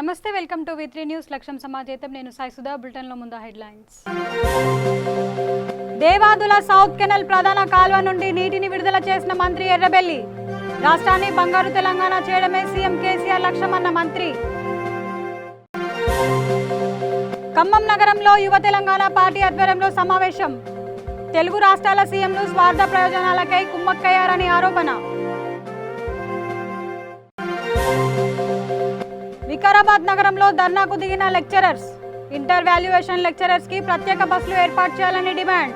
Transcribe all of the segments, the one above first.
నమస్తే, welcome to వి3 news. లక్ష్యం సమాజేతం. నేను సాయి సుధా. బులెటిన్ లో ముందు హెడ్లైన్స్. దేవాదుల సౌత్ కెనాల్ ప్రధాన కాల్వ నుండి నీటిని విడుదల చేసిన మంత్రి ఎర్రబెల్లి. రాష్ట్రాన్ని బంగారు తెలంగాణ చేయడమే సీఎం కేసీఆర్ లక్ష్యమన్న మంత్రి. ఖమ్మం నగరంలో యువ తెలంగాణ పార్టీ ఆధ్వర్యంలో సమావేశం. తెలుగు రాష్ట్రాల సీఎంలు స్వార్థ ప్రయోజనాలకై కుమ్మక్కయ్యారని ఆరోపణ. వికారాబాద్ నగరంలో ధర్నాకు దిగిన లెక్చరర్స్. ఇంటర్ వాల్యుయేషన్ లెక్చరర్స్ కి ప్రత్యేక బస్సులు ఏర్పాటు చేయాలని డిమాండ్.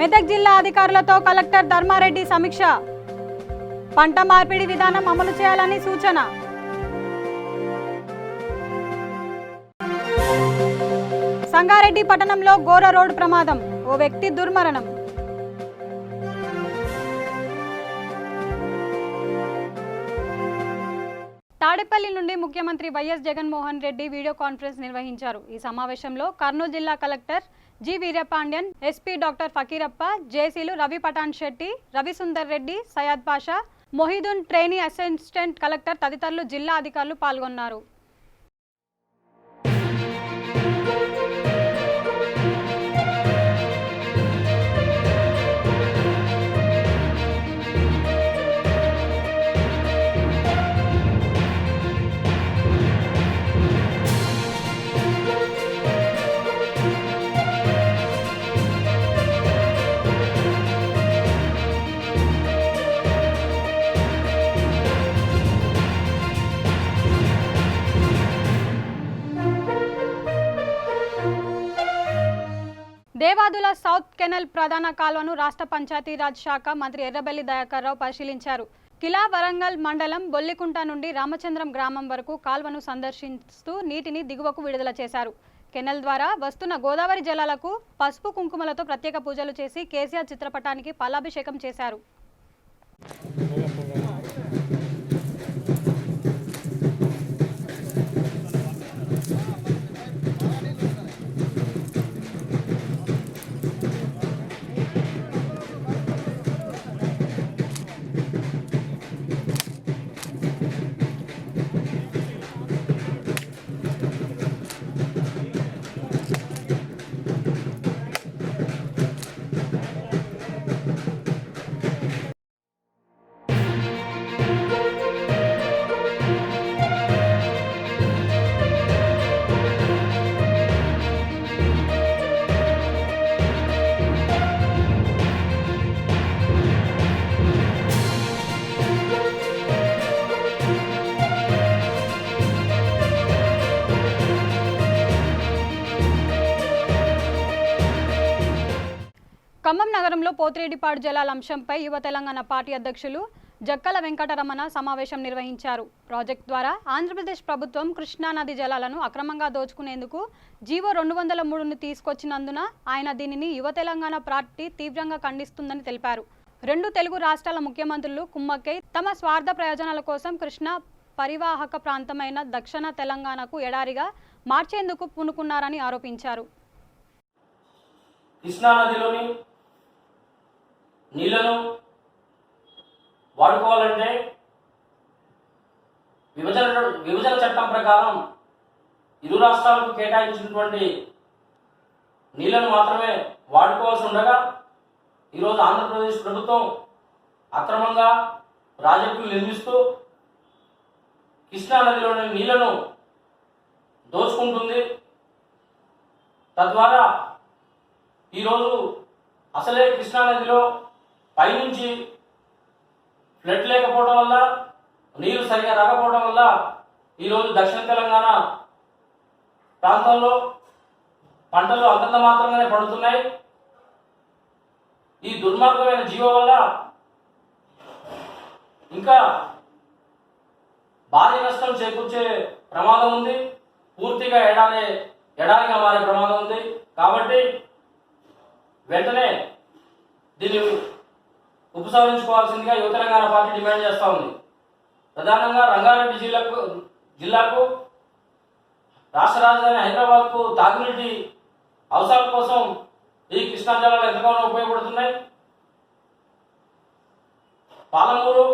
మెదక్ జిల్లా అధికారులతో కలెక్టర్ ధర్మారెడ్డి సమీక్ష. పంట మార్పిడి విధానం అమలు చేయాలని సూచన. సంగారెడ్డి పట్టణంలో ఘోర రోడ్డు ప్రమాదం. ఓ వ్యక్తి దుర్మరణం. తాడేపల్లి నుండి ముఖ్యమంత్రి YS Jaganmohan Reddy video conference నిర్వహించారు. ఈ సమావేశంలో కర్నూలు జిల్లా collector G Veerapandian, SP doctor Fakeerappa, జేసీలు Ravi Pattan Shetty, Ravi Sundar Reddy, Syed Pasha, Mohiddin, trainee assistant collector తదితరులు జిల్లా అధికారులు పాల్గొన్నారు. దేవాదుల సౌత్ కెనాల్ ప్రధాన కాల్వను రాష్ట్ర పంచాయతీరాజ్ శాఖ మంత్రి ఎర్రబెల్లి దయాకర్ రావు పరిశీలించారు. కిలా వరంగల్ మండలం బొల్లికుంట నుండి రామచంద్రం గ్రామం వరకు కాల్వను సందర్శిస్తూ నీటిని దిగువకు విడుదల చేశారు. కెనాల్ ద్వారా వస్తున్న గోదావరి జలాలకు పసుపు కుంకుమలతో ప్రత్యేక పూజలు చేసి కేసీఆర్ చిత్రపటానికి పాలాభిషేకం చేశారు. ఖమ్మం నగరంలో పోతిరెడ్డిపాడు జలాల అంశంపై యువ తెలంగాణ పార్టీ అధ్యక్షులు జక్కల వెంకటరమణ సమావేశం నిర్వహించారు. ప్రాజెక్టు ద్వారా ఆంధ్రప్రదేశ్ ప్రభుత్వం కృష్ణానది జలాలను అక్రమంగా దోచుకునేందుకు జీవో 203ను తీసుకొచ్చినందున ఆయన దీనిని యువ తెలంగాణ పార్టీ తీవ్రంగా ఖండిస్తుందని తెలిపారు. రెండు తెలుగు రాష్ట్రాల ముఖ్యమంత్రులు కుమ్మక్కై తమ స్వార్థ ప్రయోజనాల కోసం కృష్ణా పరివాహక ప్రాంతమైన దక్షిణ తెలంగాణకు ఎడారిగా మార్చేందుకు పూనుకున్నారని ఆరోపించారు. కృష్ణానదిలోని నీళ్లను వాడుకోవాలంటే విభజన చట్టం ప్రకారం ఇరు రాష్ట్రాలకు కేటాయించినటువంటి నీళ్లను మాత్రమే వాడుకోవాల్సి ఉండగా ఈరోజు ఆంధ్రప్రదేశ్ ప్రభుత్వం అక్రమంగా ప్రాజెక్టులు నిర్మిస్తూ కృష్ణానదిలోని నీళ్లను దోచుకుంటుంది. తద్వారా ఈరోజు అసలే కృష్ణానదిలో పైనుంచి ఫ్లడ్ లేకపోవడం వల్ల, నీరు సరిగా రాకపోవడం వల్ల ఈరోజు దక్షిణ తెలంగాణ ప్రాంతంలో పంటలు అంతంత మాత్రంగానే పడుతున్నాయి. ఈ దుర్మార్గమైన జీవో వల్ల ఇంకా భారీ నష్టం చేకూర్చే ప్రమాదం ఉంది. పూర్తిగా ఎడారిగా మారే ప్రమాదం ఉంది. కాబట్టి వెంటనే దీన్ని ఉపసంహరించుకోవాల్సిందిగా యువ తెలంగాణ పార్టీ డిమాండ్ చేస్తూ ఉంది. ప్రధానంగా రంగారెడ్డి జిల్లాకు రాష్ట్ర రాజధాని హైదరాబాద్కు తాగునీటి అవసరాల కోసం ఈ కృష్ణా జలాలు ఎంతగానో ఉపయోగపడుతున్నాయి. పాలమూరు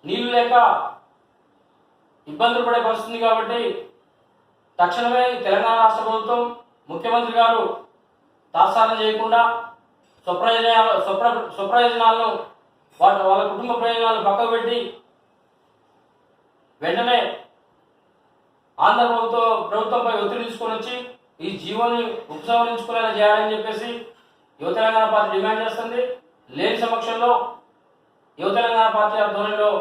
నీళ్లు లేక ఇబ్బందులు పడే పరిస్థితుంది. కాబట్టి తక్షణమే తెలంగాణ రాష్ట్ర ప్రభుత్వం ముఖ్యమంత్రి గారు తాత్సారం చేయకుండా స్వప్రయోజనాలను వాళ్ళ కుటుంబ ప్రయోజనాలను పక్కకు పెట్టి వెంటనే ఆంధ్ర ప్రభుత్వంపై ఒత్తిడి తీసుకొని వచ్చి ఈ జీవోని ఉపసంహరించుకునేలా చేయాలని చెప్పేసి యువ తెలంగాణ పార్టీ డిమాండ్ చేస్తుంది. లేని సమక్షంలో యువ తెలంగాణ పార్టీ ఆధ్వర్యంలో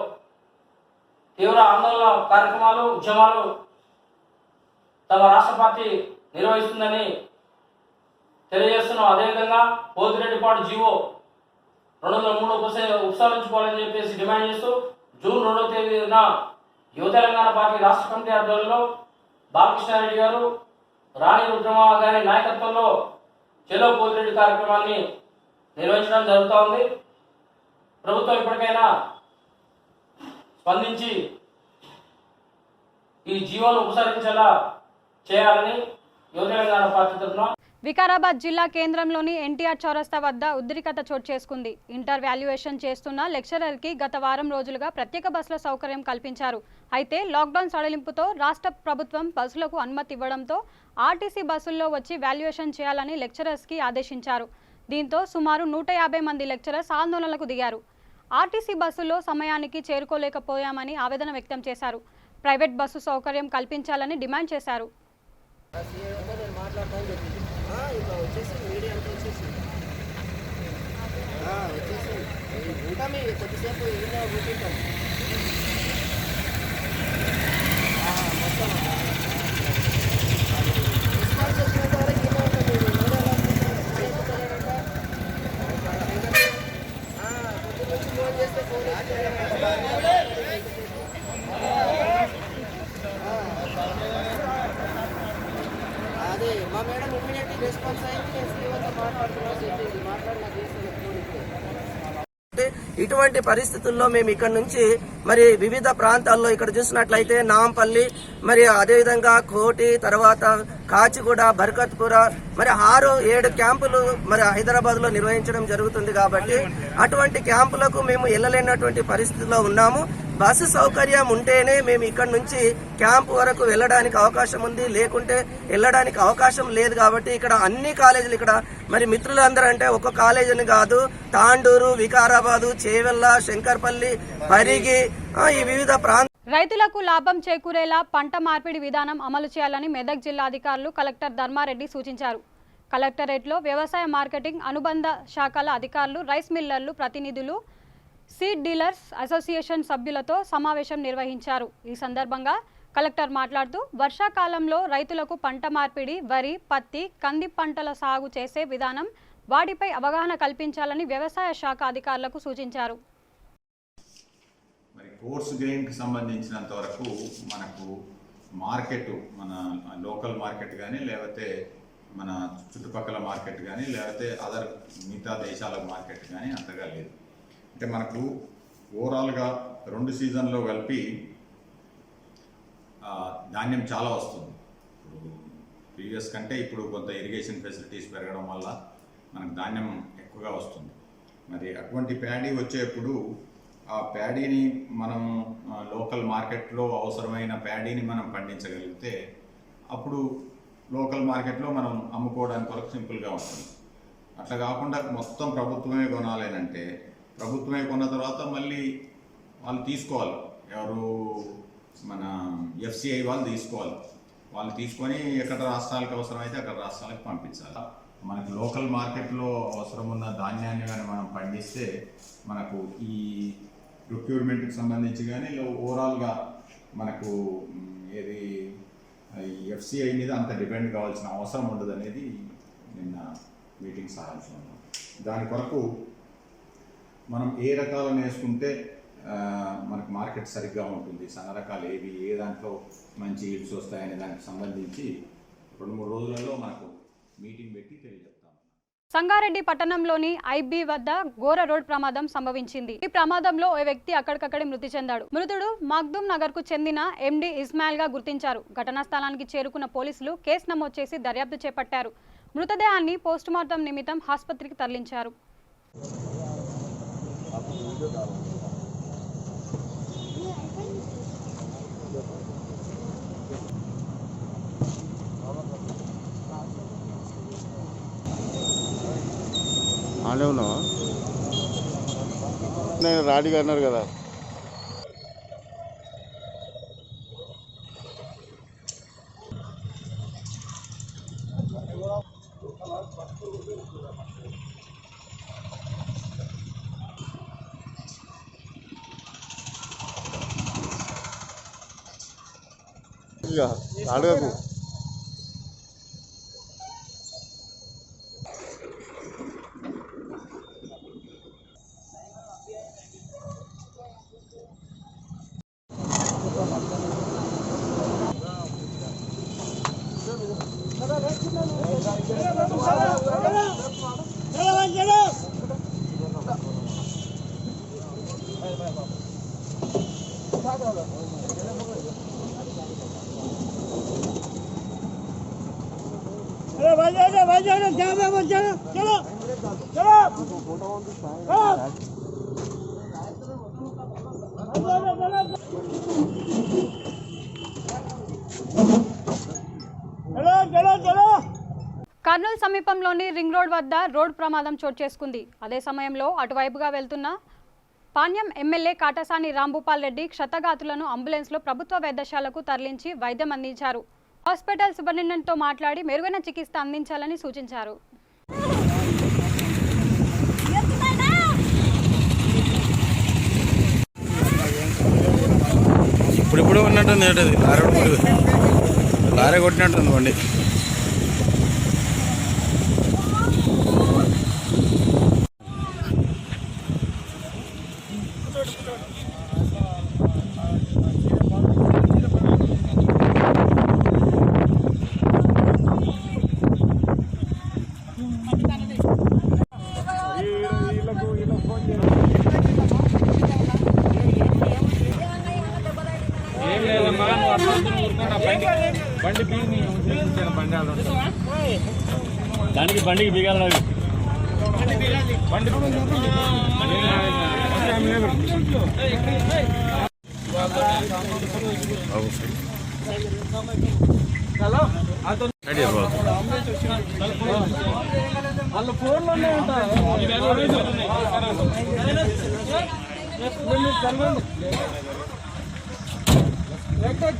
తీవ్ర ఆందోళన కార్యక్రమాలు ఉద్యమాలు తమ రాష్ట్ర పార్టీ నిర్వహిస్తుందని తెలియజేస్తున్నాం. అదేవిధంగా పోతిరెడ్డిపాడు జీవో 203 ఉపసంహరించుకోవాలని చెప్పేసి డిమాండ్ చేస్తూ జూన్ 2వ తేదీన యువ తెలంగాణ పార్టీ రాష్ట్ర కమిటీ ఆధ్వర్యంలో బాలకృష్ణారెడ్డి గారు, రాణి రుద్రమ గారి నాయకత్వంలో చెలో పోతిరెడ్డి కార్యక్రమాన్ని నిర్వహించడం జరుగుతూ ఉంది. ప్రభుత్వం ఇప్పటికైనా స్పందించి ఈ జీవోను ఉపసంహరించేలా చేయాలని యువ తెలంగాణ పార్టీ తరఫున వికారాబాద్ జిల్లా కేంద్రంలోని ఎన్టీఆర్ చౌరస్తా వద్ద ఉద్రిక్తత చోటు చేసుకుంది. ఇంటర్ వాల్యుయేషన్ చేస్తున్న లెక్చరర్కి గత వారం రోజులుగా ప్రత్యేక బస్సుల సౌకర్యం కల్పించారు. అయితే లాక్డౌన్ సడలింపుతో రాష్ట్ర ప్రభుత్వం బస్సులకు అనుమతి ఇవ్వడంతో ఆర్టీసీ బస్సుల్లో వచ్చి వాల్యుయేషన్ చేయాలని లెక్చరర్స్కి ఆదేశించారు. దీంతో సుమారు 150 మంది లెక్చరర్స్ ఆందోళనలకు దిగారు. ఆర్టీసీ బస్సుల్లో సమయానికి చేరుకోలేకపోయామని ఆవేదన వ్యక్తం చేశారు. ప్రైవేట్ బస్సు సౌకర్యం కల్పించాలని డిమాండ్ చేశారు. కొద్దిసేపు అదే మా మేడం ఇమ్మీడియట్లీ రెస్పాన్స్ అయింది. ఇటువంటి పరిస్థితుల్లో మేము ఇక్కడ నుంచి మరి వివిధ ప్రాంతాల్లో ఇక్కడ చూసినట్లయితే నాంపల్లి, మరి అదేవిధంగా కోటి, తర్వాత కాచిగూడ, బర్కత్పుర, మరి 6-7 క్యాంపులు మరి హైదరాబాద్ లో నిర్వహించడం జరుగుతుంది. కాబట్టి అటువంటి క్యాంపులకు మేము వెళ్ళలేనటువంటి పరిస్థితిలో ఉన్నాము. బస్సు సౌకర్యం ఉంటేనే మేము ఇక్కడ నుంచి క్యాంపు వరకు వెళ్ళడానికి అవకాశం ఉంది, లేకుంటే వెళ్ళడానికి అవకాశం లేదు. కాబట్టి ఇక్కడ అన్ని కాలేజీలు, ఇక్కడ మరి మిత్రులందరూ అంటే ఒక కాలేజీని కాదు, తాండూరు, వికారాబాదు, చేవెళ్ళ, శంకర్పల్లి, పరిగి, ఈ వివిధ రైతులకు లాభం చేకూరేలా పంట మార్పిడి విధానం అమలు చేయాలని మెదక్ జిల్లా అధికారులు కలెక్టర్ ధర్మారెడ్డి సూచించారు. కలెక్టరేట్లో వ్యవసాయ మార్కెటింగ్ అనుబంధ శాఖల అధికారులు, రైస్ మిల్లర్లు ప్రతినిధులు, సీడ్ డీలర్స్ అసోసియేషన్ సభ్యులతో సమావేశం నిర్వహించారు. ఈ సందర్భంగా కలెక్టర్ మాట్లాడుతూ వర్షాకాలంలో రైతులకు పంట మార్పిడి, వరి, పత్తి, కంది పంటల సాగు చేసే విధానం, వాటిపై అవగాహన కల్పించాలని వ్యవసాయ శాఖ అధికారులకు సూచించారు. మరి కోర్స్ గ్రెయిన్కి సంబంధించినంత వరకు మనకు మార్కెట్, మన లోకల్ మార్కెట్ కానీ, లేకపోతే మన చుట్టుపక్కల మార్కెట్ కానీ, లేకపోతే అదర్ మిగతా దేశాల మార్కెట్ కానీ అంతగా లేదు. అంటే మనకు ఓవరాల్గా 2 సీజన్లో కలిపి ధాన్యం చాలా వస్తుంది. ఇప్పుడు ప్రీవియస్ కంటే ఇప్పుడు కొంత ఇరిగేషన్ ఫెసిలిటీస్ పెరగడం వల్ల మనకు ధాన్యం ఎక్కువగా వస్తుంది. మరి అటువంటి ప్యాడీ వచ్చేప్పుడు ఆ ప్యాడీని మనం లోకల్ మార్కెట్లో అవసరమైన ప్యాడీని మనం పండించగలిగితే అప్పుడు లోకల్ మార్కెట్లో మనం అమ్ముకోవడానికి వరకు సింపుల్గా ఉంటుంది. అట్లా కాకుండా మొత్తం ప్రభుత్వమే కొనాలేనంటే ప్రభుత్వమే కొన్న తర్వాత మళ్ళీ వాళ్ళు తీసుకోవాలి, ఎవరు మన FCI వాళ్ళు తీసుకోవాలి. వాళ్ళు తీసుకొని ఎక్కడ రాష్ట్రాలకు అవసరమైతే అక్కడ రాష్ట్రాలకు పంపించాలి. మనకు లోకల్ మార్కెట్లో అవసరం ఉన్న ధాన్యాన్ని కానీ మనం పండిస్తే మనకు ఈ ప్రొక్యూర్మెంట్కి సంబంధించి కానీ ఓవరాల్గా మనకు ఏది FCI మీద అంత డిపెండ్ కావాల్సిన అవసరం ఉండదు అనేది నిన్న మీటింగ్ సారాంశం. దాని కొరకు మనం ఏ రకాలను వేసుకుంటే మనకు మార్కెట్ సరిగ్గా ఉంటుంది, సన్న రకాలు ఏవి, ఏ దాంట్లో మంచి ఈల్డ్స్ వస్తాయనే దానికి సంబంధించి 2-3 రోజులలో మనకు మీటింగ్ పెట్టి తెలియజెప్తాం. సంగారెడ్డి పట్టణంలోని IB వద్ద ఘోర రోడ్ ప్రమాదం సంభవించింది. ఈ ప్రమాదంలో ఓ వ్యక్తి అక్కడికక్కడే మృతి చెందాడు. మృతుడు మగ్దూమ్ నగర్ కు చెందిన MD ఇస్మాయిల్ గా గుర్తించారు. ఘటనా స్థలానికి చేరుకున్న పోలీసులు కేసు నమోదు చేసి దర్యాప్తు చేపట్టారు. మృతదేహాన్ని పోస్టుమార్టం నిమిత్తం ఆసుపత్రికి తరలించారు. ఆనే ఉన్నావా? నేను రాడిగా అన్నారు కదా. ఇక అడగకు. కర్నూలు సమీపంలోని రింగ్ రోడ్ వద్ద రోడ్ ప్రమాదం చోటు చేసుకుంది. అదే సమయంలో అటువైపుగా వెళ్తున్న పాణ్యం ఎమ్మెల్యే కాటసాని రాంభూపాల్ రెడ్డి క్షతగాతులను అంబులెన్స్లో ప్రభుత్వ వైద్యశాలకు తరలించి వైద్యం అందించారు. హాస్పిటల్ సూపరింటెండెంట్తో మాట్లాడి మెరుగైన చికిత్స అందించాలని సూచించారు. ఇప్పుడు ఉన్నట్టుంది, లారీ కొట్టినట్టుంది బండి. బండికి బిగాలి వాళ్ళ ఫోన్లోనే ఉంటాయి.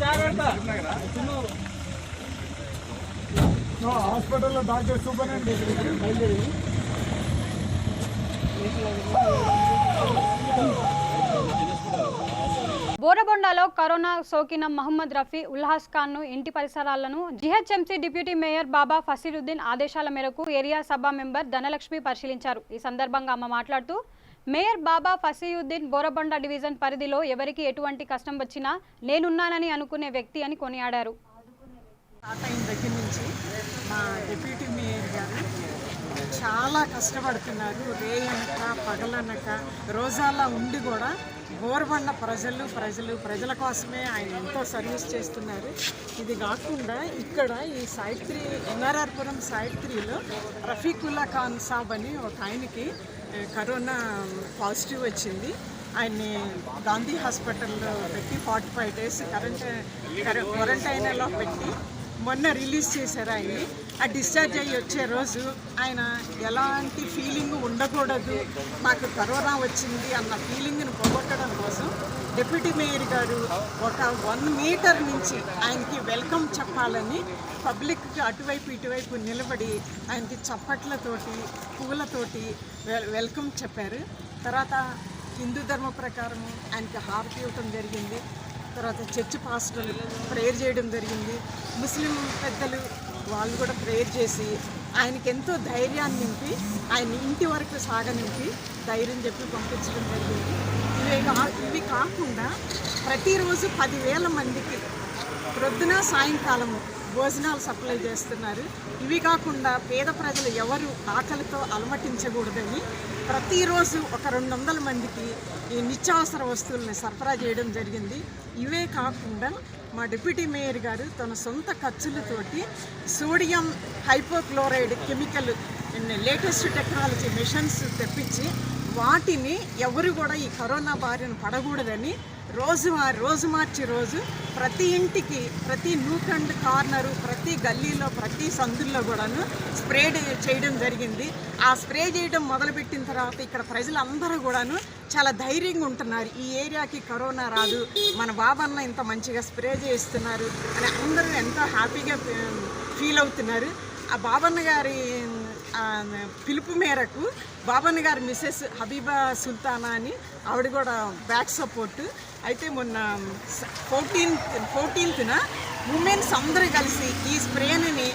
జాగ్రత్త. హాస్పిటల్లో డాక్టర్ సూపరింటెండెంట్ బోరబొండలో కరోనా సోకిన మహమ్మద్ రఫీ ఉల్హాస్ ఖాన్ ను ఇంటి పరిసరాలను జీహెచ్ఎంసీ డిప్యూటీ మేయర్ బాబా ఫసీరుద్దీన్ ఆదేశాల మేరకు ఏరియా సభ మెంబర్ ధనలక్ష్మి పరిశీలించారు. ఈ సందర్భంగా ఆమె మాట్లాడుతూ మేయర్ బాబా ఫసీయుద్దీన్ బోరబొండ డివిజన్ పరిధిలో ఎవరికి ఎటువంటి కష్టం వచ్చినా నేనున్నానని అనుకునే వ్యక్తి అని కొనియాడారు. దగ్గర నుంచి మా డిప్యూటీ మేయర్ గారు చాలా కష్టపడుతున్నారు. రేయనక పగలనక రోజాలా ఉండి కూడా బోరబండ ప్రజల కోసమే ఆయన ఎంతో సర్వీస్ చేస్తున్నారు. ఇది కాకుండా ఇక్కడ ఈ సైట్ 3 ఎన్ఆర్ఆర్పురం సైట్ 3లో రఫీకుల్లా ఖాన్ సాబ్ అని ఒక ఆయనకి కరోనా పాజిటివ్ వచ్చింది. ఆయన్ని గాంధీ హాస్పిటల్లో పెట్టి 45 days క్వారంటైన్లో పెట్టి మొన్న రిలీజ్ చేశారు ఆయన్ని. ఆ డిశ్చార్జ్ అయ్యి వచ్చే రోజు ఆయన ఎలాంటి ఫీలింగ్ ఉండకూడదు, మాకు కరోనా వచ్చింది అన్న ఫీలింగ్ను పోగొట్టడం కోసం డిప్యూటీ మేయర్ గారు ఒక 1 meter నుంచి ఆయనకి వెల్కమ్ చెప్పాలని పబ్లిక్కి అటువైపు ఇటువైపు నిలబడి ఆయనకి చప్పట్లతోటి పూలతోటి వెల్కమ్ చెప్పారు. తర్వాత హిందూ ధర్మ ప్రకారం ఆయనకి హారతి ఇవ్వటం జరిగింది. తర్వాత చర్చ్ పాస్టర్లు ప్రేయర్ చేయడం జరిగింది. ముస్లిం పెద్దలు వాళ్ళు కూడా ప్రేయర్ చేసి ఆయనకి ఎంతో ధైర్యాన్ని నింపి ఆయన ఇంటి వరకు సాగనింపి ధైర్యం చెప్పి పంపించడం జరిగింది. ఇవి కాకుండా ప్రతిరోజు 10,000 మందికి ప్రొద్దున సాయంకాలము భోజనాలు సప్లై చేస్తున్నారు. ఇవి కాకుండా పేద ప్రజలు ఎవరు ఆకలితో అలమటించకూడదని ప్రతిరోజు ఒక 200 మందికి ఈ నిత్యావసర వస్తువులను సరఫరా చేయడం జరిగింది. ఇవే కాకుండా మా డిప్యూటీ మేయర్ గారు తన సొంత ఖర్చులతోటి sodium hypochlorite chemical latest technology machines తెప్పించి వాటిని ఎవరు కూడా ఈ కరోనా బారిన పడకూడదని రోజు మార్చి రోజు ప్రతి ఇంటికి, ప్రతి నూక్ అండ్ కార్నరు, ప్రతి గల్లీలో, ప్రతి సందుల్లో కూడాను స్ప్రే చేయడం జరిగింది. ఆ స్ప్రే చేయడం మొదలుపెట్టిన తర్వాత ఇక్కడ ప్రజలందరూ కూడాను చాలా ధైర్యంగా ఉంటున్నారు. ఈ ఏరియాకి కరోనా రాదు, మన బాబన్న ఇంత మంచిగా స్ప్రే చేస్తున్నారు అని అందరూ ఎంతో హ్యాపీగా ఫీల్ అవుతున్నారు. ఆ బాబన్న గారి పిలుపు మేరకు బాబన్న గారి మిస్సెస్ హబీబా సుల్తానా అని ఆవిడ కూడా బ్యాక్ సపోర్ట్ అయితే మొన్న 14th ఉమెన్స్ అందరూ కలిసి ఈ స్ప్రేని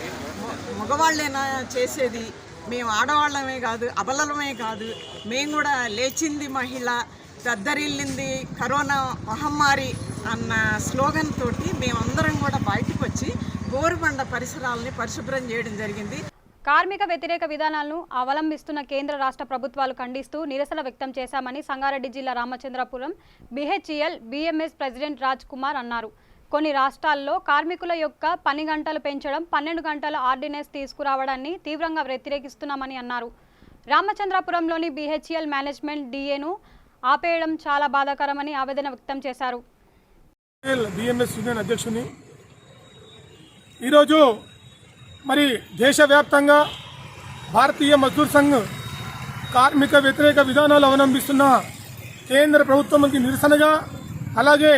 మగవాళ్ళైనా చేసేది, మేము ఆడవాళ్ళమే కాదు, అబలమే కాదు, మేము కూడా లేచింది మహిళ, దద్దరిల్లింది కరోనా మహమ్మారి అన్న స్లోగన్ తోటి మేమందరం కూడా బయటకు వచ్చి గోరుబండ పరిసరాలని పరిశుభ్రం చేయడం జరిగింది. కార్మిక వ్యతిరేక విధానాలను అవలంబిస్తున్న కేంద్ర రాష్ట్ర ప్రభుత్వాలు ఖండిస్తూ నిరసన వ్యక్తం చేశామని సంగారెడ్డి జిల్లా Ramachandrapuram BHEL BMS president Raj Kumar అన్నారు. కొన్ని రాష్ట్రాల్లో కార్మికుల యొక్క పని గంటలు పెంచడం, 12 గంటల ఆర్డినెన్స్ తీసుకురావడాన్ని తీవ్రంగా వ్యతిరేకిస్తున్నామని అన్నారు. రామచంద్రపురంలోని BHEL మేనేజ్మెంట్ DAను ఆపేయడం చాలా బాధాకరమని ఆవేదన వ్యక్తం చేశారు. BMS యూనియన్ అధ్యక్షుని ఈరోజు మరి దేశవ్యాప్తంగా భారతీయ మజ్దూర్ సంఘ్ కార్మిక వ్యతిరేక విధానాలు అవలంబిస్తున్న కేంద్ర ప్రభుత్వానికి నిరసనగా, అలాగే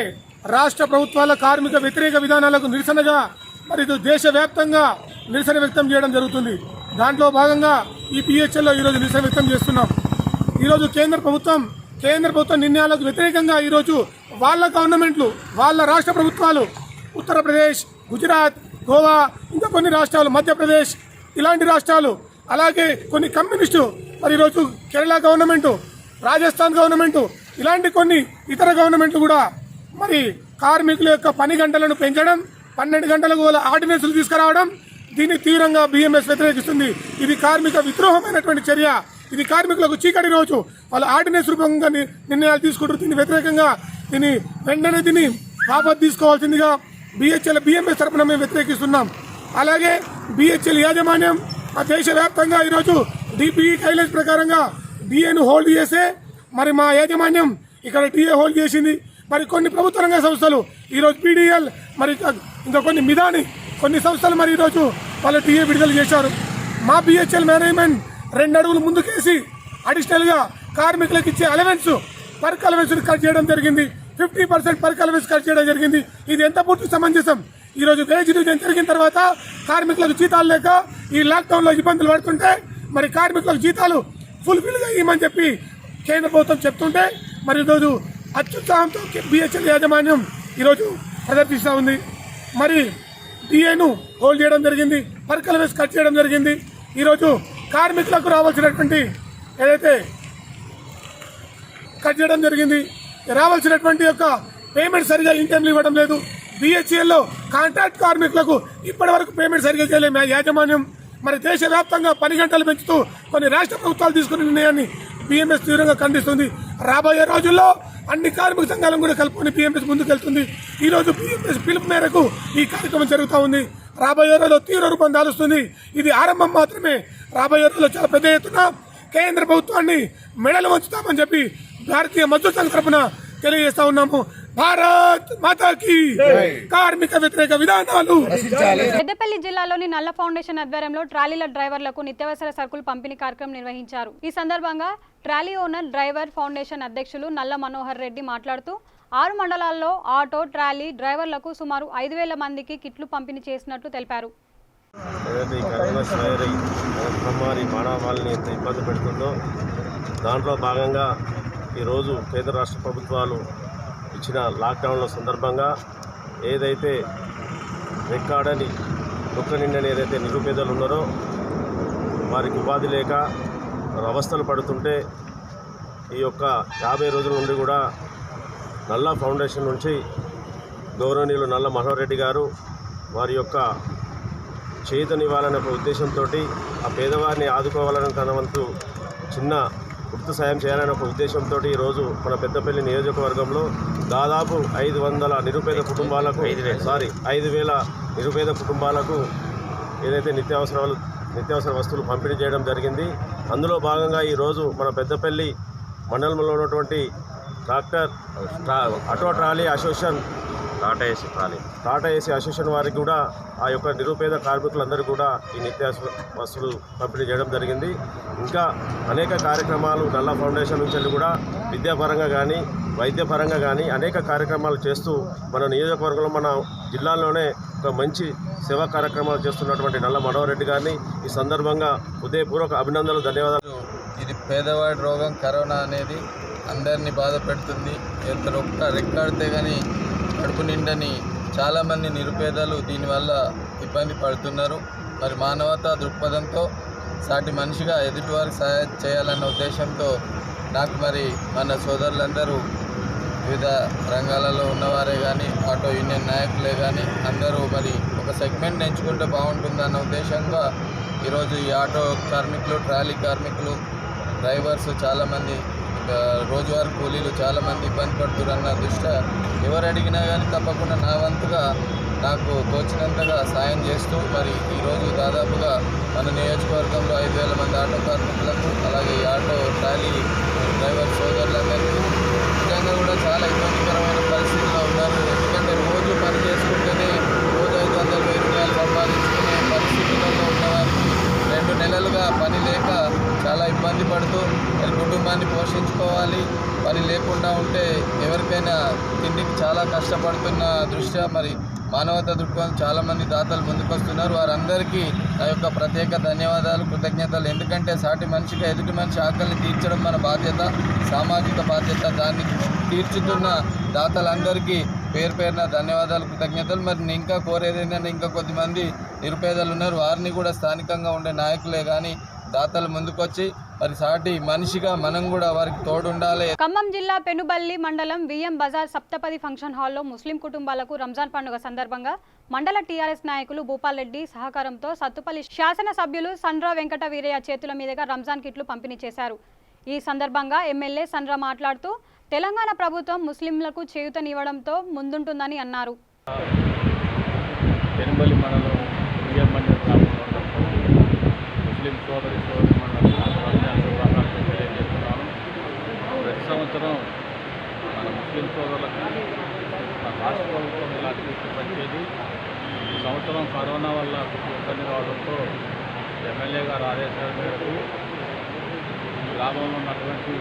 రాష్ట్ర ప్రభుత్వాల కార్మిక వ్యతిరేక విధానాలకు నిరసనగా మరి దేశవ్యాప్తంగా నిరసన వ్యక్తం చేయడం జరుగుతుంది. దాంట్లో భాగంగా ఈ BHELలో ఈరోజు నిరసన వ్యక్తం చేస్తున్నాం. ఈరోజు కేంద్ర ప్రభుత్వ నిర్ణయాలకు వ్యతిరేకంగా ఈరోజు వాళ్ళ గవర్నమెంట్లు, వాళ్ళ రాష్ట్ర ప్రభుత్వాలు ఉత్తరప్రదేశ్, గుజరాత్, గోవా, ఇంకా కొన్ని రాష్ట్రాలు, మధ్యప్రదేశ్, ఇలాంటి రాష్ట్రాలు, అలాగే కొన్ని కమ్యూనిస్టు, మరి ఈరోజు కేరళ గవర్నమెంటు, రాజస్థాన్ గవర్నమెంటు, ఇలాంటి కొన్ని ఇతర గవర్నమెంట్లు కూడా మరి కార్మికుల యొక్క పని గంటలను పెంచడం, 12 గంటలకు వాళ్ళ ఆర్డినెన్సులు తీసుకురావడం, దీన్ని తీవ్రంగా BMS వ్యతిరేకిస్తుంది. ఇది కార్మిక విద్రోహమైనటువంటి చర్య. ఇది కార్మికులకు చీకటి రోజు. వాళ్ళ ఆర్డినెన్స్ రూపంగా నిర్ణయాలు తీసుకుంటారు. దీన్ని వ్యతిరేకంగా వెంటనే దీన్ని వాపసు తీసుకోవాల్సిందిగా BHEL BMS తరఫున మేము వ్యతిరేకిస్తున్నాం. అలాగే BHEL యాజమాన్యం దేశవ్యాప్తంగా ఈరోజు DPE గైడ్లైన్స్ ప్రకారంగా DAను హోల్డ్ చేసే మరి మా యాజమాన్యం ఇక్కడ TA హోల్డ్ చేసింది. మరి కొన్ని ప్రభుత్వ రంగ సంస్థలు ఈరోజు PDL, మరి ఇంకా కొన్ని సంస్థలు మరి ఈరోజు వాళ్ళు TA విడుదల చేశారు. మా BHEL మేనేజ్మెంట్ 2 అడుగులు ముందుకేసి అడిషనల్గా కార్మికులకు ఇచ్చే అలవెన్స్, పర్క్ అలవెన్స్ కట్ చేయడం జరిగింది. 50% పర్క్ అలవెన్స్ కట్ చేయడం జరిగింది. ఇది ఎంత పూర్తి సమంజసం? ఈరోజు వేజ్ డివిజన్ జరిగిన తర్వాత కార్మికులకు జీతాలు లేక ఈ లాక్డౌన్లో ఇబ్బందులు పడుతుంటే మరి కార్మికులకు జీతాలు ఫుల్ఫిల్గా ఇవ్వమని చెప్పి కేంద్ర ప్రభుత్వం చెప్తుంటే మరి ఈరోజు అత్యుత్సాహంతో BHEL యాజమాన్యం ఈరోజు ప్రదర్శిస్తూ ఉంది. మరి DAను హోల్డ్ చేయడం జరిగింది, పర్క్ అలవెన్స్ కట్ చేయడం జరిగింది. ఈరోజు కార్మికులకు రావాల్సినటువంటి ఏదైతే కట్ చేయడం జరిగింది, రావాల్సినటువంటి యొక్క పేమెంట్ సరిగా ఇన్కమ్లు ఇవ్వడం లేదు. BHELలో కాంట్రాక్ట్ కార్మికులకు ఇప్పటి వరకు పేమెంట్ సరిగా చేయలేము యాజమాన్యం. మరి దేశవ్యాప్తంగా పని గంటలు పెంచుతూ కొన్ని రాష్ట్ర ప్రభుత్వాలు తీసుకున్న నిర్ణయాన్ని BMS తీవ్రంగా ఖండిస్తుంది. రాబోయే రోజుల్లో అన్ని కార్మిక సంఘాలను కూడా కలుపుకొని BMS ముందుకెళ్తుంది. ఈరోజు BMS పిలుపు మేరకు ఈ కార్యక్రమం జరుగుతూ ఉంది. రాబోయే రోజుల్లో తీవ్ర రూపం దాలుస్తుంది. ఇది ఆరంభం మాత్రమే. రాబోయే రోజుల్లో చాలా పెద్ద ఎత్తున కేంద్ర ప్రభుత్వాన్ని మెడలు వంచుతామని చెప్పి భారతీయ మజ్దూర్ సంఘ్ తరఫున తెలియజేస్తా ఉన్నాము. భారత్ మాతాకి కార్మిక వ్యతిరేక విధానాలు. పెద్దపల్లి జిల్లాలోని నల్ల ఫౌండేషన్ ఆధ్వర్యంలో ట్రాలీల డ్రైవర్లకు నిత్యావసర సరుకులు పంపిణీ కార్యక్రమం నిర్వహించారు. ఈ సందర్భంగా ట్రాలీ ఓనర్ డ్రైవర్ ఫౌండేషన్ అధ్యక్షులు నల్ల మనోహర్ రెడ్డి మాట్లాడుతూ 6 మండలాల్లో ఆటో, ట్రాలీ డ్రైవర్లకు సుమారు 5,000 మందికి కిట్లు పంపిణీ చేసినట్లు తెలిపారు. ఏదైతే ఈ కరోనా మహమ్మారి మానవాళిని ఎంత ఇబ్బంది పెడుతుందో దాంట్లో భాగంగా ఈరోజు కేంద్ర రాష్ట్ర ప్రభుత్వాలు ఇచ్చిన లాక్డౌన్ల సందర్భంగా ఏదైతే రెక్కాడని దుఃఖ నిండని ఏదైతే నిరుపేదలు ఉన్నారో వారికి ఉపాధి లేక అవస్థలు పడుతుంటే ఈ యొక్క 50 రోజుల నుండి కూడా నల్ల ఫౌండేషన్ నుంచి గౌరవనీయులు నల్ల మనోహర్ రెడ్డి గారు వారి యొక్క చేతనివ్వాలనే ఒక ఉద్దేశంతో ఆ పేదవారిని ఆదుకోవాలని తన వంతు చిన్న గుర్తు సాయం చేయాలనే ఒక ఉద్దేశంతో ఈరోజు మన పెద్దపల్లి నియోజకవర్గంలో దాదాపు 500 నిరుపేద కుటుంబాలకు 5,000 నిరుపేద కుటుంబాలకు ఏదైతే నిత్యావసర వస్తువులు పంపిణీ చేయడం జరిగింది. అందులో భాగంగా ఈరోజు మన పెద్దపల్లి మండలంలో ఉన్నటువంటి auto trolley association Tata AC association వారికి కూడా ఆ యొక్క నిరుపేద కార్మికులందరూ కూడా ఈ నిత్యావసర వస్తువులు పంపిణీ చేయడం జరిగింది. ఇంకా అనేక కార్యక్రమాలు నల్ల ఫౌండేషన్ నుంచి కూడా విద్యాపరంగా కానీ వైద్యపరంగా కానీ అనేక కార్యక్రమాలు చేస్తూ మన నియోజకవర్గంలో మన జిల్లాలోనే ఒక మంచి సేవా కార్యక్రమాలు చేస్తున్నటువంటి నల్ల మనోహరెడ్డి గారిని ఈ సందర్భంగా హృదయపూర్వక అభినందనలు, ధన్యవాదాలు. ఇది పేదవాడి రోగం కరోనా అనేది అందరినీ బాధ పెడుతుంది. ఒక్క రెక్కాడితే కానీ కడుపు నిండని చాలామంది నిరుపేదలు దీనివల్ల ఇబ్బంది పడుతున్నారు. మరి మానవతా దృక్పథంతో సాటి మనిషిగా ఎదుటివారికి సహాయం చేయాలన్న ఉద్దేశంతో నాకు మరి మన సోదరులందరూ వివిధ రంగాలలో ఉన్నవారే కానీ ఆటో యూనియన్ నాయకులే కానీ అందరూ మరి ఒక సెగ్మెంట్ ఎంచుకుంటే బాగుంటుందన్న ఉద్దేశంగా ఈరోజు ఈ ఆటో కార్మికులు, ట్రాలీ కార్మికులు, డ్రైవర్స్ చాలామంది, రోజువారీ కూలీలు చాలామంది ఇబ్బంది పడుతున్న దృష్ట్యా ఎవరు అడిగినా కానీ తప్పకుండా నా వంతుగా నాకు తోచినంతగా సాయం చేస్తూ మరి ఈరోజు దాదాపుగా మన నియోజకవర్గంలో 5,000 మంది ఆటో కార్మికులకు, అలాగే ఈ ఆటో ట్రాలీ డ్రైవర్ సోదరులందరికీ నిజంగా కూడా చాలా ఇబ్బందికరమైన పరిస్థితుల్లో ఉన్నారు. ఎందుకంటే రోజు పని చేసుకుంటేనే రోజు 500,000 రూపాయలు సంపాదించుకునే పరిస్థితులలో ఉన్నవారికి 2 నెలలుగా పని లేక చాలా ఇబ్బంది పడుతూ కుటుంబాన్ని పోషించుకోవాలి. పని లేకుండా ఉంటే ఎవరికైనా తిండికి చాలా కష్టపడుతున్న దృష్ట్యా మరి మానవతా దృక్పథం చాలామంది దాతలు ముందుకొస్తున్నారు. వారందరికీ నా యొక్క ప్రత్యేక ధన్యవాదాలు, కృతజ్ఞతలు. ఎందుకంటే సాటి మనిషిగా ఎదుటి మనిషి ఆకలిని తీర్చడం మన బాధ్యత, సామాజిక బాధ్యత. దాన్ని తీర్చుతున్న దాతలందరికీ పేరు పేరున ధన్యవాదాలు, కృతజ్ఞతలు. మరి నేను ఇంకా కోరేది ఏంటంటే ఇంకా కొద్దిమంది నిరుపేదలు ఉన్నారు. వారిని కూడా స్థానికంగా ఉండే నాయకులే కానీ దాతలు ముందుకొచ్చి మరి సాటి మనిషిగా మనం కూడా వారికి తోడుండాలి. ఖమ్మం జిల్లా పెనుబల్లి మండలం విఎం బజార్ సప్తపది ఫంక్షన్ హాల్లో ముస్లిం కుటుంబాలకు రంజాన్ పండుగ సందర్భంగా మండల టీఆర్ఎస్ నాయకులు భూపాల్ రెడ్డి సహకారంతో సత్తుపల్లి శాసనసభ్యులు సండ్ర వెంకట వీరయ్య చేతుల మీదుగా రంజాన్ కిట్లు పంపిణీ చేశారు. ఈ సందర్భంగా ఎమ్మెల్యే సండ్ర మాట్లాడుతూ తెలంగాణ ప్రభుత్వం ముస్లింలకు చేయూతనివ్వడంతో ముందుంటుందని అన్నారు. పెనుబల్లి మండలం విఎం మండలం ముస్లిం సోదరి రంజాన్ శుభాకాంక్షలు తెలియజేస్తున్నాను. ప్రతి సంవత్సరం మన ముస్లిం సోదరులకు మన రాష్ట్ర ప్రభుత్వం ఇలాంటి గిఫ్ట్ పంచేది. ఈ సంవత్సరం కరోనా వల్ల ఇబ్బంది కావడంతో ఎమ్మెల్యే గారు ఆదేశాల మేరకు గ్రామంలో ఉన్నటువంటి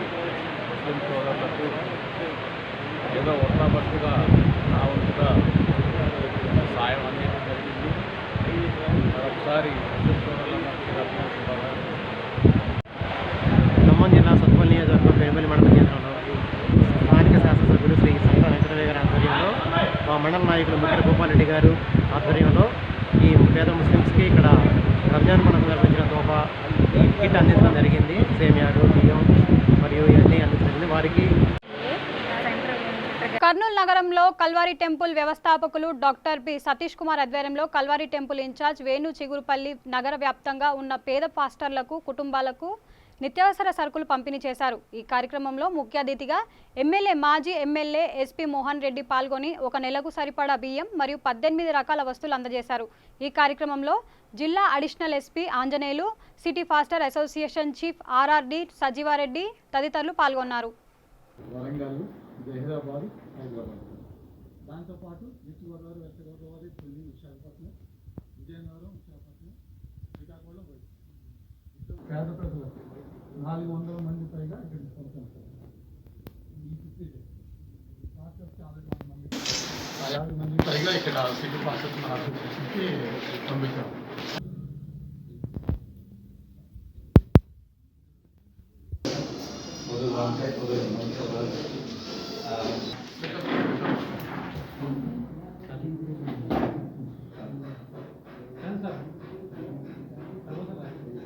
ముస్లిం సోదరులకు ఏదో ఒట్టాబట్టుగా నా వంతుగా సాయం అందించడం జరిగింది. మరొకసారి ముస్లిం సోదరులందరికీ ఖమ్మం జిల్లా సత్తుపల్లి నియోజకవర్గం పెనుబల్లి మండల కేంద్రంలో స్థానిక శాసనసభ్యులు శ్రీ సండ్ర వెంకటయ్య గారి ఆధ్వర్యంలో మా మండల నాయకులు ముఖ్య భూపాల్ రెడ్డి గారు ఆధ్వర్యంలో ఈ పేద ముస్లిమ్స్కి ఇక్కడ రంజాన్ పండుగ నిర్వహించిన తోఫా కిట్ అందించడం జరిగింది. సేమియాలు, బియ్యం మరియు ఇవన్నీ అందించడం జరిగింది. వారికి కర్నూలు నగరంలో కల్వారి టెంపుల్ వ్యవస్థాపకులు డాక్టర్ పి సతీష్ కుమార్ ఆధ్వర్యంలో కల్వారి టెంపుల్ ఇన్ఛార్జ్ వేణు చిగురుపల్లి నగర వ్యాప్తంగా ఉన్న పేద పాస్టర్లకు, కుటుంబాలకు నిత్యావసర సరుకులు పంపిణీ చేశారు. ఈ కార్యక్రమంలో ముఖ్య అతిథిగా మాజీ ఎమ్మెల్యే ఎస్పీ మోహన్ రెడ్డి పాల్గొని ఒక నెలకు సరిపడా బియ్యం మరియు 18 రకాల వస్తువులు అందజేశారు. ఈ కార్యక్రమంలో జిల్లా additional SP Anjaneyulu, city pastor association chief RRD Sajeevareddy తదితరులు పాల్గొన్నారు. దాంతోపాటు ఈస్ట్ గోదావరి, వెస్ట్ గోదావరి, ఢిల్లీ, విశాఖపట్నం, విజయనగరం, విశాఖపట్నం, శ్రీకాకుళం, పేద ప్రజలకు 400 మంది పైగా ఇక్కడ పడుతున్నారు. ఈ సిటీ పాస్టర్స్ ఆల్రెడీ 50 మంది పైగా ఇక్కడ సిటీ పాస్టర్స్ మన అసోసియేషన్కి పంపించాము.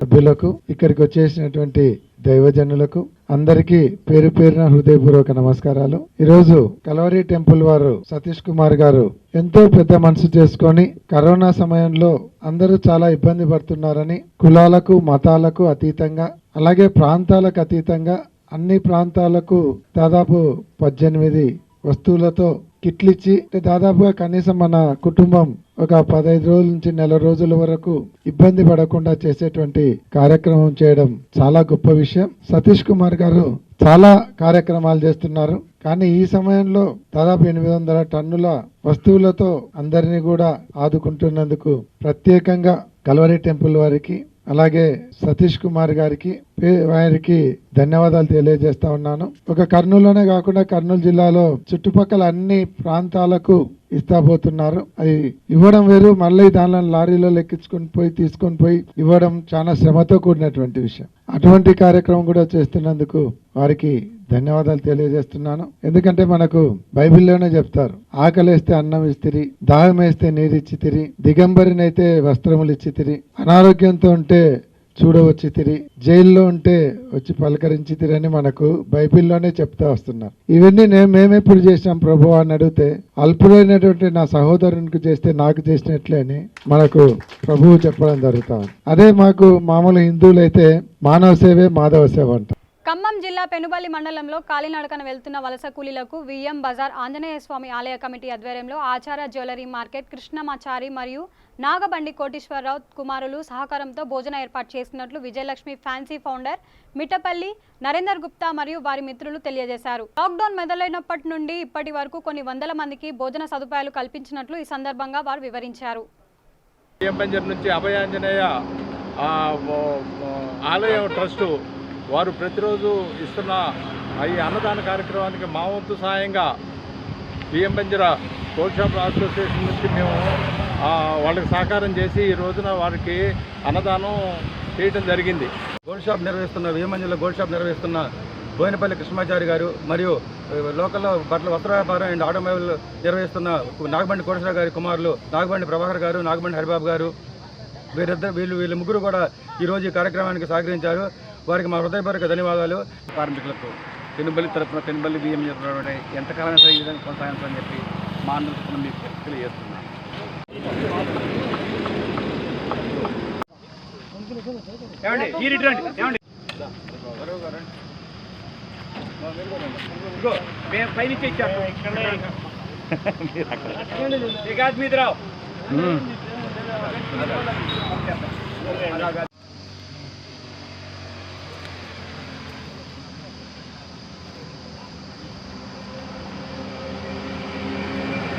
సభ్యులకు, ఇక్కడికి వచ్చేసినటువంటి దైవజనులకు అందరికీ పేరు పేరున హృదయపూర్వక నమస్కారాలు. ఈరోజు కల్వరి టెంపుల్ వారు సతీష్ కుమార్ గారు ఎంతో పెద్ద మనసు చేసుకొని కరోనా సమయంలో అందరూ చాలా ఇబ్బంది పడుతున్నారని కులాలకు, మతాలకు అతీతంగా, అలాగే ప్రాంతాలకు అతీతంగా అన్ని ప్రాంతాలకు దాదాపు 18 వస్తువులతో కిట్లు ఇచ్చి దాదాపుగా కనీసం మన కుటుంబం ఒక 15 రోజుల నుంచి నెల రోజుల వరకు ఇబ్బంది పడకుండా చేసేటువంటి కార్యక్రమం చేయడం చాలా గొప్ప విషయం. సతీష్ కుమార్ గారు చాలా కార్యక్రమాలు చేస్తున్నారు. కానీ ఈ సమయంలో దాదాపు 800 టన్నుల వస్తువులతో అందరినీ కూడా ఆదుకుంటున్నందుకు ప్రత్యేకంగా కల్వరి టెంపుల్ వారికి అలాగే సతీష్ కుమార్ గారికి వారికి ధన్యవాదాలు తెలియజేస్తా ఉన్నాను. ఒక కర్నూలులోనే కాకుండా కర్నూలు జిల్లాలో చుట్టుపక్కల అన్ని ప్రాంతాలకు ఇస్తాబోతున్నారు. అది ఇవ్వడం వేరు, మళ్ళీ దానిలో లారీలో తీసుకొని పోయి ఇవ్వడం చాలా శ్రమతో కూడినటువంటి విషయం. అటువంటి కార్యక్రమం కూడా చేస్తున్నందుకు వారికి ధన్యవాదాలు తెలియజేస్తున్నాను. ఎందుకంటే మనకు బైబిల్లోనే చెప్తారు, ఆకలేస్తే అన్నం ఇచ్చితిరి, దాహం వేస్తే నీరు ఇచ్చితిరి, దిగంబరినైతే వస్త్రములు ఇచ్చితిరి, అనారోగ్యంతో ఉంటే చూడవచ్చితిరి, జైల్లో ఉంటే వచ్చి పలకరించితిరి అని మనకు బైబిల్లోనే చెప్తా వస్తున్నారు. ఇవన్నీ మేమెప్పుడు చేసినాం ప్రభు అని అడిగితే, అల్పుడైనటువంటి నా సహోదరునికి చేస్తే నాకు చేసినట్లే అని మనకు ప్రభువు చెప్పడం జరుగుతా ఉంది. అదే మాకు మామూలు హిందువులైతే మానవ సేవే మాధవ సేవ అంట. ఖమ్మం జిల్లా పెనుబల్లి మండలంలో కాలినడకన వెళ్తున్న వలస కూలీలకు విఎం బజార్ ఆంజనేయ స్వామి ఆలయ కమిటీ ఆధ్వర్యంలో ఆచార్య జ్యువెలరీ మార్కెట్ కృష్ణమాచారి మరియు నాగబండి కోటేశ్వరరావు కుమారులు సహకారంతో భోజన ఏర్పాటు చేసినట్లు విజయలక్ష్మి ఫ్యాన్సీ ఫౌండర్ మిట్టపల్లి నరేందర్ గుప్తా మరియు వారి మిత్రులు తెలియజేశారు. లాక్డౌన్ మొదలైనప్పటి నుండి ఇప్పటి వరకు కొన్ని వందల మందికి భోజన సదుపాయాలు కల్పించినట్లు ఈ సందర్భంగా వారు వివరించారు. నుంచి అభయాంజనేయ ఆలయం ట్రస్టు వారు ప్రతిరోజు ఇస్తున్న ఈ అన్నదాన కార్యక్రమానికి మా వంతు సాయంగా బియ్యం బంజర గోల్డ్ షాప్ అసోసియేషన్ నుంచి మేము వాళ్ళకి సహకారం చేసి ఈ రోజున వారికి అన్నదానం చేయడం జరిగింది. గోల్డ్ షాప్ నిర్వహిస్తున్న బియ్యం బంజర్లో గోల్డ్ షాప్ నిర్వహిస్తున్న బోయినపల్లి కృష్ణమాచారి గారు మరియు లోకల్లో బట్టల వస్త్ర వ్యాపారం అండ్ ఆటోమొబైల్ నిర్వహిస్తున్న నాగబండి కోటేశ్వర గారి కుమారులు నాగబండి ప్రభాకర్ గారు, నాగబండి హరిబాబు గారు, వీళ్ళు ముగ్గురు కూడా ఈరోజు ఈ కార్యక్రమానికి సహకరించారు. వారికి మా హృదయపూర్వక ధన్యవాదాలు. కార్మికులకు పెనుబల్లి తరఫున పెనుబల్లి బియ్యం చెప్పడం ఎంతకాలం సరే ఈ విధంగా కొనసాగించాలని చెప్పి మా అందరికీ మీకు తెలియజేస్తున్నాను. పైనుంచి ఇచ్చారు మీదరావు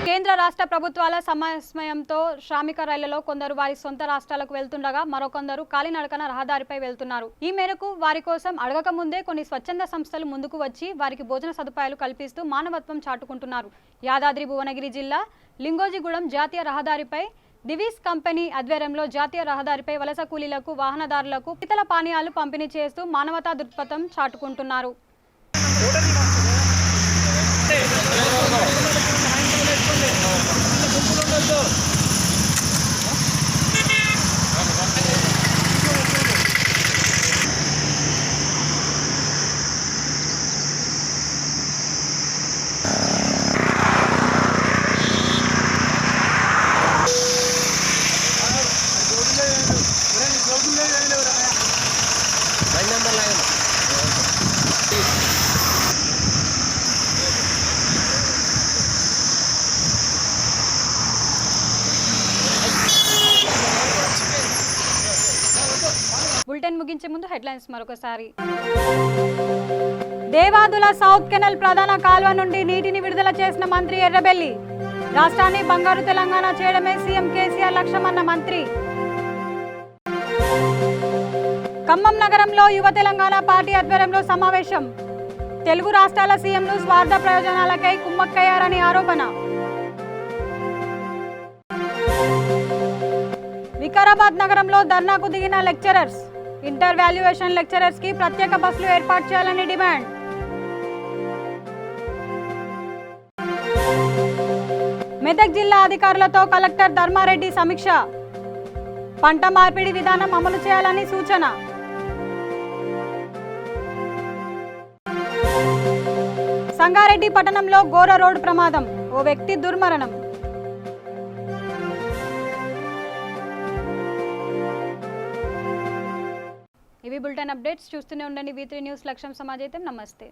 కేంద్ర రాష్ట్ర ప్రభుత్వాల సమన్వయంతో శ్రామిక రైళ్లలో కొందరు వారి సొంత రాష్ట్రాలకు వెళ్తుండగా మరికొందరు కాలినడకన రహదారిపై వెళ్తున్నారు. ఈ మేరకు వారి కోసం అడగక ముందే కొన్ని స్వచ్ఛంద సంస్థలు ముందుకు వచ్చి వారికి భోజన సదుపాయాలు కల్పిస్తూ మానవత్వం చాటుకుంటున్నారు. యాదాద్రి భువనగిరి జిల్లా లింగోజిగూడెం జాతీయ రహదారిపై దివీస్ కంపెనీ ఆధ్వర్యంలో జాతీయ రహదారిపై వలస కూలీలకు వాహనదారులకు శీతల పానీయాలు పంపిణీ చేస్తూ మానవతా దృక్పథం చాటుకుంటున్నారు. బులెటిన్ ముగించే ముందు హెడ్లైన్స్ మరొకసారి. దేవాదుల సౌత్ కెనాల్ ప్రధాన కాల్వ నుండి నీటిని విడుదల చేసిన మంత్రి ఎర్రబెల్లి. రాష్ట్రాన్ని బంగారు తెలంగాణ చేయడమే సీఎం కేసీఆర్ లక్ష్యమన్న మంత్రి. ఖమ్మం నగరంలో యువ తెలంగాణ పార్టీ ఆధ్వర్యంలో సమావేశం. తెలుగు రాష్ట్రాల సీఎంలు స్వార్థ ప్రయోజనాలకై కుమ్మక్కయ్యారని ఆరోపణ. వికారాబాద్ నగరంలో ధర్నాకు దిగిన లెక్చరర్స్. ఇంటర్ వాల్యుయేషన్ లెక్చరర్స్ కి ప్రత్యేక బస్సులు ఏర్పాటు చేయాలని డిమాండ్. మెదక్ జిల్లా అధికారులతో కలెక్టర్ ధర్మారెడ్డి సమీక్ష. పంట మార్పిడి విధానం అమలు చేయాలని సూచన. సంగారెడ్డి పట్టణంలో ఘోర రోడ్డు ప్రమాదం. ఓ వ్యక్తి దుర్మరణం. ఇవి బులెటిన్ అప్డేట్స్. చూస్తూనే ఉండండి V3 న్యూస్. లక్ష్యం సమాజైతం. నమస్తే.